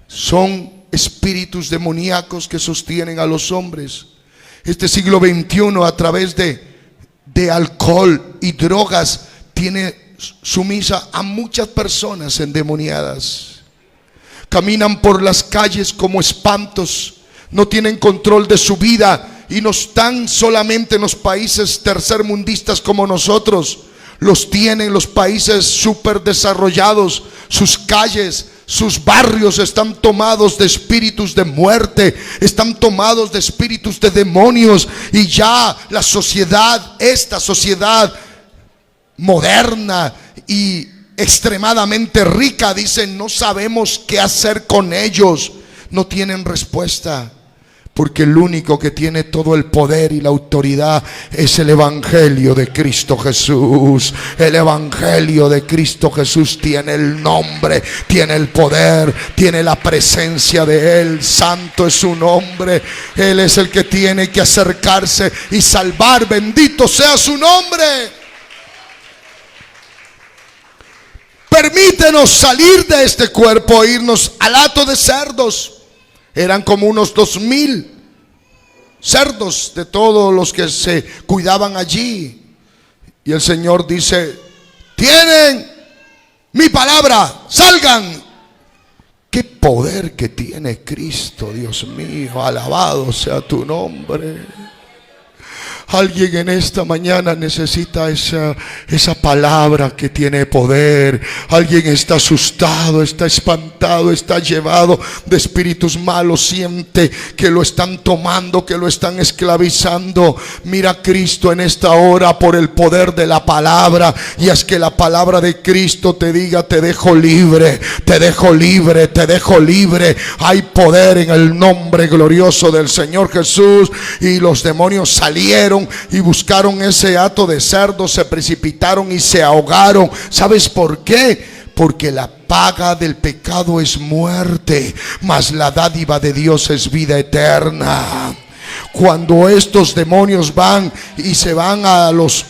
Son espíritus demoníacos que sostienen a los hombres. Este siglo XXI, a través de alcohol y drogas, tiene sumisa a muchas personas endemoniadas. Caminan por las calles como espantos, no tienen control de su vida y no están solamente en los países tercermundistas como nosotros. Los tienen los países súper desarrollados. Sus calles, sus barrios están tomados de espíritus de muerte, están tomados de espíritus de demonios. Y ya la sociedad, esta sociedad moderna y extremadamente rica, dicen, no sabemos qué hacer con ellos. No tienen respuesta. Porque el único que tiene todo el poder y la autoridad es el Evangelio de Cristo Jesús. El Evangelio de Cristo Jesús tiene el nombre, tiene el poder, tiene la presencia de Él. Santo es su nombre. Él es el que tiene que acercarse y salvar. Bendito sea su nombre. Permítenos salir de este cuerpo e irnos al hato de cerdos. Eran como unos 2,000 cerdos de todos los que se cuidaban allí. Y el Señor dice, tienen mi palabra, salgan. qué poder que tiene Cristo, Dios mío. Alabado sea tu nombre. Alguien en esta mañana necesita esa palabra que tiene poder. Alguien está asustado, está espantado, está llevado de espíritus malos, siente que lo están tomando, que lo están esclavizando. Mira a Cristo en esta hora por el poder de la palabra, y es que la palabra de Cristo te diga: te dejo libre, te dejo libre, te dejo libre. Hay poder en el nombre glorioso del Señor Jesús. Y los demonios salieron y buscaron ese hato de cerdo, se precipitaron y se ahogaron. ¿Sabes por qué? Porque la paga del pecado es muerte, mas la dádiva de Dios es vida eterna. Cuando estos demonios van y se van a los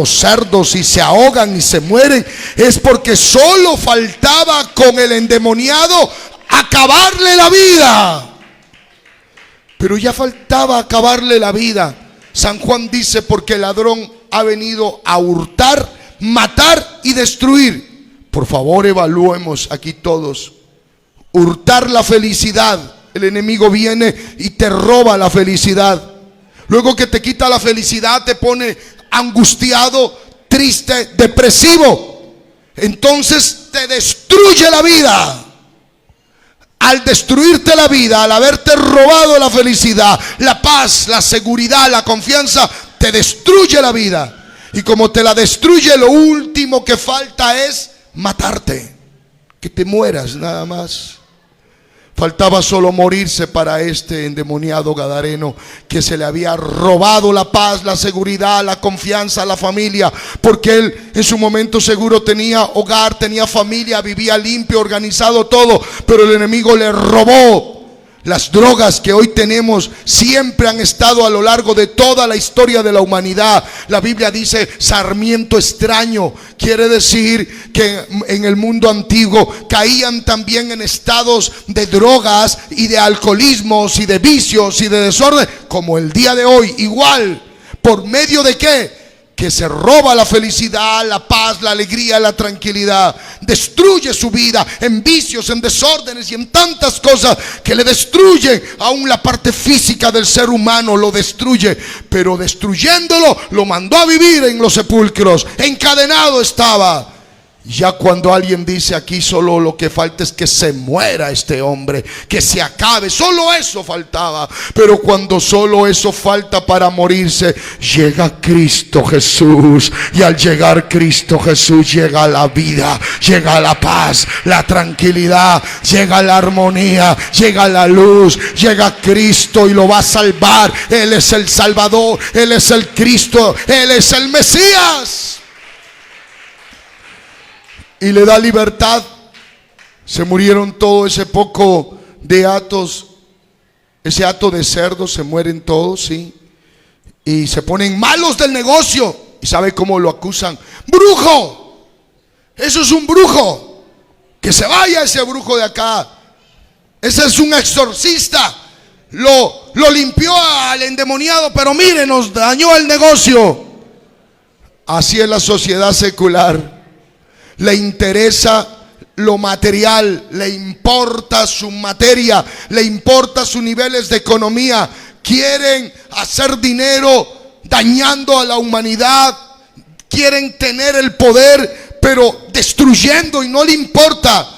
cerdos y se ahogan y se mueren, es porque solo faltaba con el endemoniado acabarle la vida. Pero ya faltaba acabarle la vida. San Juan dice: porque el ladrón ha venido a hurtar, matar y destruir. Por favor, evaluemos aquí todos. Hurtar la felicidad. El enemigo viene y te roba la felicidad. Luego que te quita la felicidad, te pone angustiado, triste, depresivo. Entonces te destruye la vida. Al destruirte la vida, al haberte robado la felicidad, la paz, la seguridad, la confianza, te destruye la vida. Y como te la destruye, lo último que falta es matarte, que te mueras nada más. Faltaba solo morirse para este endemoniado gadareno, que se le había robado la paz, la seguridad, la confianza, la familia, porque él en su momento seguro tenía hogar, tenía familia, vivía limpio, organizado todo, pero el enemigo le robó. Las drogas que hoy tenemos siempre han estado a lo largo de toda la historia de la humanidad. La Biblia dice sarmiento extraño. Quiere decir que en el mundo antiguo caían también en estados de drogas y de alcoholismos y de vicios y de desorden, como el día de hoy. Igual, ¿por medio de qué? Que se roba la felicidad, la paz, la alegría, la tranquilidad. Destruye su vida en vicios, en desórdenes y en tantas cosas que le destruyen. Aún la parte física del ser humano lo destruye. Pero destruyéndolo, lo mandó a vivir en los sepulcros. Encadenado estaba. Ya cuando alguien dice: aquí solo lo que falta es que se muera este hombre, que se acabe, solo eso faltaba. Pero cuando solo eso falta para morirse, llega Cristo Jesús. Y al llegar Cristo Jesús, llega la vida, llega la paz, la tranquilidad, llega la armonía, llega la luz, llega Cristo y lo va a salvar. Él es el Salvador, Él es el Cristo, Él es el Mesías. Y le da libertad. Se murieron todo ese poco de hatos, ese hato de cerdos, se mueren todos, sí. Y se ponen malos del negocio. ¿Y sabe cómo lo acusan? ¡Brujo! Eso es un brujo. Que se vaya ese brujo de acá. Ese es un exorcista. Lo limpió al endemoniado, pero mire, nos dañó el negocio. Así es la sociedad secular. Le interesa lo material, le importa su materia, le importa sus niveles de economía. Quieren hacer dinero dañando a la humanidad. Quieren tener el poder, pero destruyendo, y no le importa.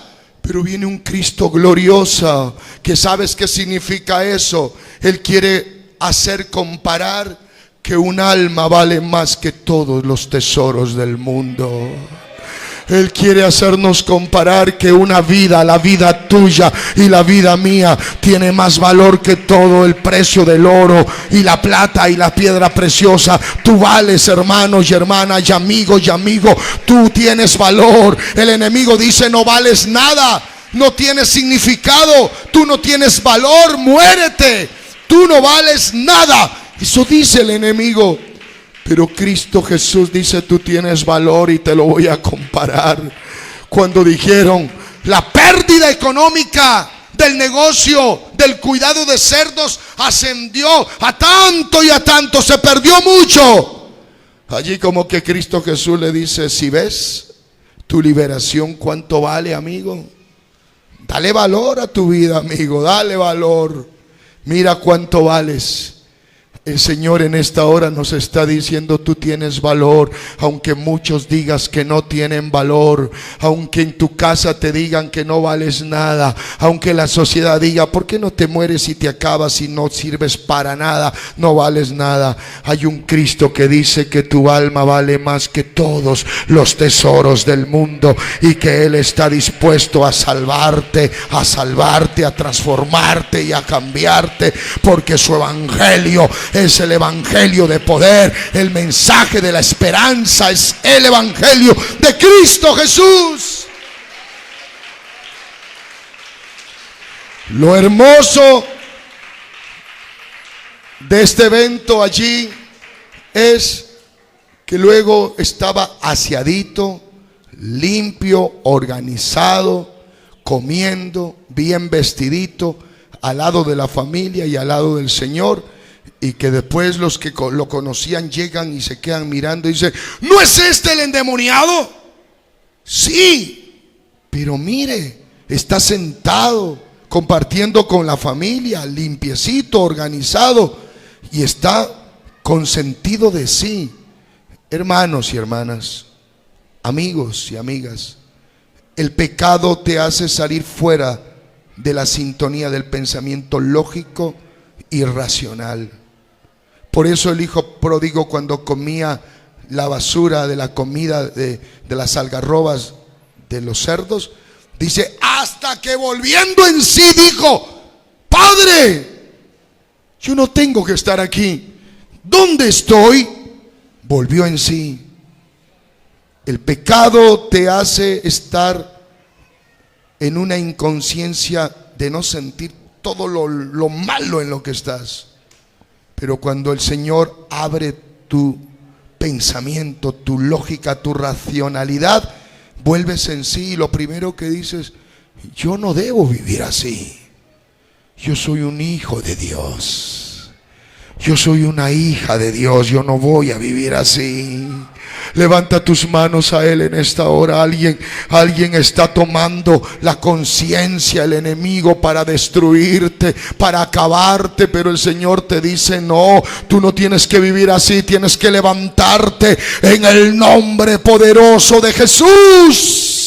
Pero viene un Cristo glorioso, que sabes qué significa eso. Él quiere hacer comparar que un alma vale más que todos los tesoros del mundo. Él quiere hacernos comparar que una vida, la vida tuya y la vida mía, tiene más valor que todo el precio del oro y la plata y la piedra preciosa. Tú vales, hermanos y hermanas y amigos y amigos, tú tienes valor. El enemigo dice: no vales nada, no tienes significado, tú no tienes valor, muérete, tú no vales nada. Eso dice el enemigo. Pero Cristo Jesús dice: tú tienes valor, y te lo voy a comparar. Cuando dijeron: la pérdida económica del negocio, del cuidado de cerdos, ascendió a tanto y a tanto, se perdió mucho. Allí como que Cristo Jesús le dice: si ves tu liberación cuánto vale, amigo, Dale valor a tu vida, amigo, dale valor. Mira cuánto vales. El Señor en esta hora nos está diciendo: tú tienes valor, aunque muchos digas que no tienen valor, aunque en tu casa te digan que no vales nada, aunque la sociedad diga: ¿por qué no te mueres y te acabas y no sirves para nada? No vales nada. Hay un Cristo que dice que tu alma vale más que todos los tesoros del mundo, y que Él está dispuesto a salvarte, a transformarte y a cambiarte, porque su evangelio es el evangelio de poder. El mensaje de la esperanza es el evangelio de Cristo Jesús. Lo hermoso de este evento allí es que luego estaba aseadito, limpio, organizado, comiendo, bien vestidito, al lado de la familia y al lado del Señor. Y que después los que lo conocían llegan y se quedan mirando y dicen: ¿no es este el endemoniado? Sí, pero mire, está sentado compartiendo con la familia, limpiecito, organizado, y está consentido de sí. Hermanos y hermanas, amigos y amigas, el pecado te hace salir fuera de la sintonía del pensamiento lógico y racional. Por eso el hijo pródigo, cuando comía la basura de la comida de las algarrobas de los cerdos, dice: hasta que volviendo en sí dijo: Padre, yo no tengo que estar aquí, ¿dónde estoy? Volvió en sí. El pecado te hace estar en una inconsciencia de no sentir todo lo malo en lo que estás. Pero cuando el Señor abre tu pensamiento, tu lógica, tu racionalidad, vuelves en sí y lo primero que dices: yo no debo vivir así. Yo soy un hijo de Dios. Yo soy una hija de Dios. Yo no voy a vivir así. Levanta tus manos a Él en esta hora. Alguien está tomando la conciencia, el enemigo, para destruirte, para acabarte, pero el Señor te dice: no, tú no tienes que vivir así, tienes que levantarte en el nombre poderoso de Jesús.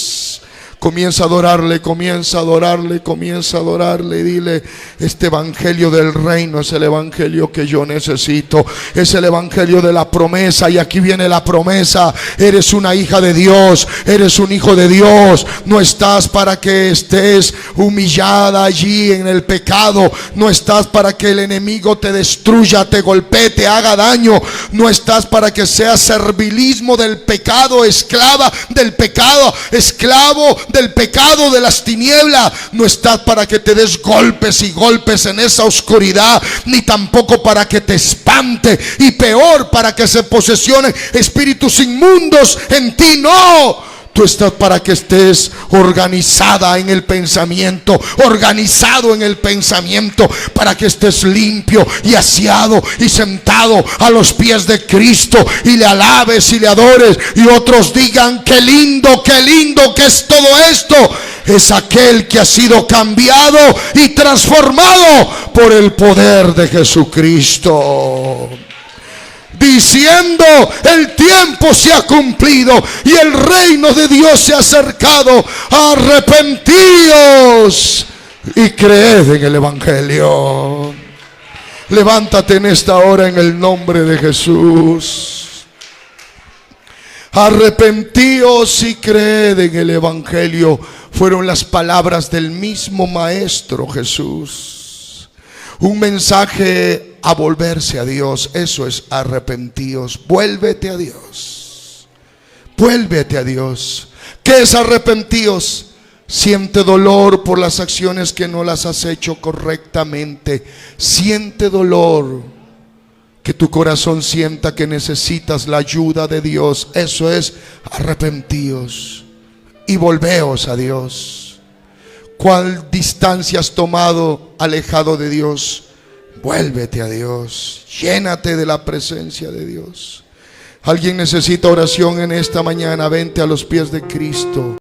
Comienza a adorarle, comienza a adorarle, comienza a adorarle. Dile: este evangelio del reino es el evangelio que yo necesito. Es el evangelio de la promesa. Y aquí viene la promesa. Eres una hija de Dios, eres un hijo de Dios. No estás para que estés humillada allí en el pecado. No estás para que el enemigo te destruya, te golpee, te haga daño. No estás para que seas servilismo del pecado, esclava del pecado, esclavo del pecado, de las tinieblas. No estás para que te des golpes y golpes en esa oscuridad, ni tampoco para que te espante, y peor, para que se posesionen espíritus inmundos en ti. No, tú estás para que estés organizada en el pensamiento, organizado en el pensamiento, para que estés limpio y aseado y sentado a los pies de Cristo y le alabes y le adores, y otros digan: qué lindo que es todo esto. Es aquel que ha sido cambiado y transformado por el poder de Jesucristo, diciendo: el tiempo se ha cumplido y el reino de Dios se ha acercado. Arrepentíos y creed en el evangelio. Levántate en esta hora en el nombre de Jesús. Arrepentíos y creed en el evangelio. Fueron las palabras del mismo Maestro Jesús. Un mensaje a volverse a Dios. Eso es arrepentíos. Vuélvete a Dios. Vuélvete a Dios. ¿Qué es arrepentíos? Siente dolor por las acciones que no las has hecho correctamente. Siente dolor. Que tu corazón sienta que necesitas la ayuda de Dios. Eso es arrepentíos. Y volveos a Dios. ¿Cuál distancia has tomado alejado de Dios? Vuélvete a Dios. Llénate de la presencia de Dios. Alguien necesita oración en esta mañana. Vente a los pies de Cristo.